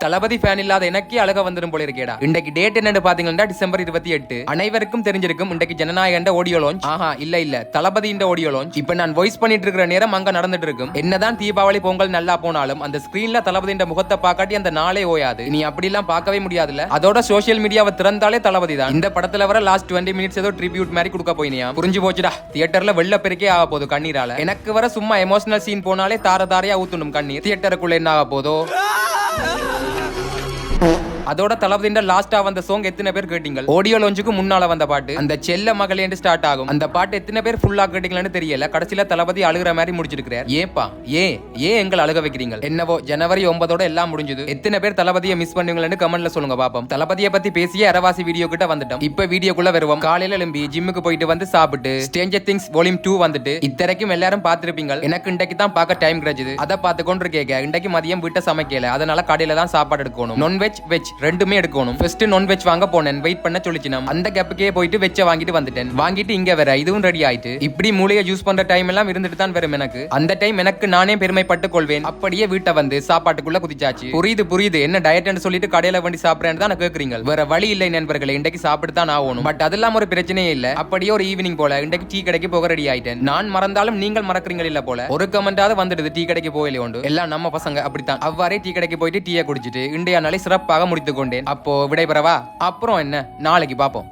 தளபதி fan இல்லாத எனக்கே அழக வந்துடும் போல இருக்கேடா. இன்றைக்கு டேட் என்னன்னு பாத்தீங்கன்னா டிசம்பர் 28. அனைவருக்கும் தெரிஞ்சிருக்கும் இன்றைக்கு ஜனநாயக ஆடியோ லான்ச். இல்ல தளபதி ஆடியோ லான்ச். இப்ப நான் வாய்ஸ் பண்ணிட்டு இருக்கிற நேரம் அங்க நடந்துட்டு இருக்கும். என்னதான் தீபாவளி பொங்கல் நல்லா போனாலும் அந்த ஸ்கிரீன்ல தளபதி முகத்தை பாக்காட்டி அந்த நாளே ஓயாது. நீ அப்படி எல்லாம் பார்க்கவே முடியாதுல. அதோட சோசியல் மீடியாவை திறந்தாலே தளபதி தான். இந்த படத்துல வர லாஸ்ட் 20 மினிட்ஸ் ஏதோ ட்ரிபியூட் மாதிரி கொடுக்க போயினியா. புரிஞ்சு போச்சுடா. தியேட்டர்ல வெள்ள பெருக்கே ஆக போகுது கண்ணீரால. எனக்கு வர சும்மா எமோஷனல் சீன் போனாலே தார தாரையா ஊத்துணும் கண்ணீர். தியேட்டருக்குள்ள என்ன ஆக போதோ. அதோட தளபதியோட லாஸ்டா வந்த சாங் எத்தனை பேர் கேட்டீங்க? ஆடியோ லான்ச்சுக்கு முன்னால வந்த பாட்டு அந்த செல்ல மகளே ஸ்டார்ட் ஆகும். அந்த பாட்டு எத்தனை பேர் ஃபுல்லா கேட்டீங்கன்னு தெரியல. கடைசியில தளபதி அழுகிற மாதிரி முடிச்சிருக்காரு. ஏப்பா ஏன் எங்களை அழுக வைக்கிறீங்க? என்னவோ ஜனவரி 9 எல்லாம் முடிஞ்சது. எத்தனை பேர் தளபதியை மிஸ் பண்ணுவீங்கன்னு கமெண்ட்ல சொல்லுங்க பாப்போம். தளபதியை பத்தி பேசிய அரவாசி வீடியோ கிட்ட வந்துட்டோம். இப்ப வீடியோக்குள்ள வருவோம். காலையில எழும்பி ஜிம்முக்கு போயிட்டு வந்து சாப்பிட்டு ஸ்ட்ரேஞ்சர் திங்ஸ் வால்யூம் 2 வந்துட்டு இத்தரைக்கும் எல்லாரும் பாத்துருப்பீங்க. எனக்கு இன்றைக்கு தான் பார்க்க டைம் கிடைச்சது. அதை பார்த்து கொண்டு கேட்க இன்றைக்கு மதியம் வீட்டை சமைக்கல. அதனால கடையில தான் சாப்பாடு எடுக்கணும். நான்வெஜ் வெஜ் ரெண்டுமே எடுக்கணும். ஃபர்ஸ்ட் நான்வெஜ் வாங்க போனேன். வெயிட் பண்ண சொல்லிச்சினம். அந்த கேப்புக்கே போயிட்டு வெஜ்ஜ வாங்கிட்டு வந்துட்டேன். வாங்கிட்டு இங்க வேற இதுவும் ரெடி ஆயிட்டு. இப்படி மூளையை யூஸ் பண்ற டைம் எல்லாம் இருந்துட்டு தான் வரும் எனக்கு. அந்த டைம் எனக்கு நானே பெருமைப்பட்டுக் கொள்வேன். அப்படியே வீட்டை வந்து சாப்பாட்டுக்குள்ள குதிச்சாச்சு. புரியுது என்ன டயட்னு சொல்லிட்டு கடையில வண்டி சாப்பிடுறேன்னு தான் கேக்குறீங்க. வேற வழி இல்லை நண்பர்களே. இன்றைக்கு சாப்பிட்டு தான் ஆகணும். பட் அதெல்லாம் ஒரு பிரச்சனையே இல்ல. அப்படியே ஒரு ஈவினிங் போல இன்றைக்கு டீ கடைக்கு போக ரெடி ஆயிட்டேன். நான் மறந்தாலும் நீங்கள் மறக்கிறீங்க இல்ல போல. ஒரு கமெண்டாவது வந்துடுது டீ கடைக்கு போகலையே உண்டு. எல்லாம் நம்ம பசங்க அப்படித்தான். அவ்வாறே டீ கடைக்கு போயிட்டு டீயை குடிச்சிட்டு இன்றைய நாளை சிறப்பாக முடித்துக் கொண்டேன். அப்போ விடைபெறவா? அப்புறம் என்ன, நாளைக்கு பாப்போம்.